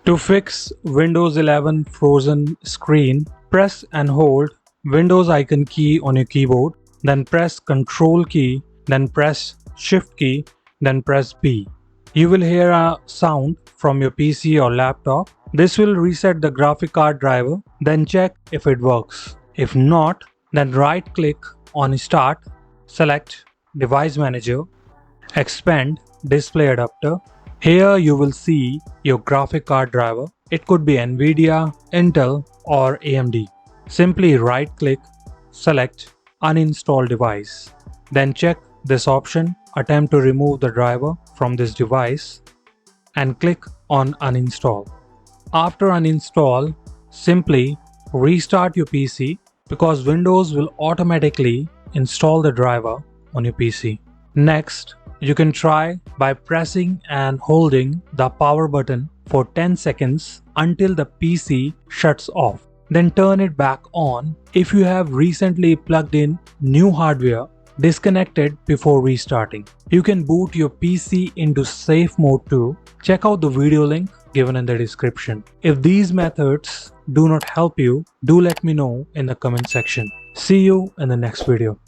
To fix Windows 11 frozen screen, press and hold Windows icon key on your keyboard, then press Control key, then press Shift key, then press B. You will hear a sound from your PC or laptop. This will reset the graphic card driver, then check if it works. If not, then right-click on Start, select Device Manager, expand Display Adapter. Here you will see your graphic card driver. It could be NVIDIA, Intel or AMD. Simply right-click, select Uninstall device. Then check this option, attempt to remove the driver from this device and click on Uninstall. After uninstall, simply restart your PC because Windows will automatically install the driver on your PC. Next, you can try by pressing and holding the power button for 10 seconds until the PC shuts off. Then turn it back on. If you have recently plugged in new hardware, disconnect it before restarting. You can boot your PC into safe mode too. Check out the video link given in the description. If these methods do not help you, do let me know in the comment section. See you in the next video.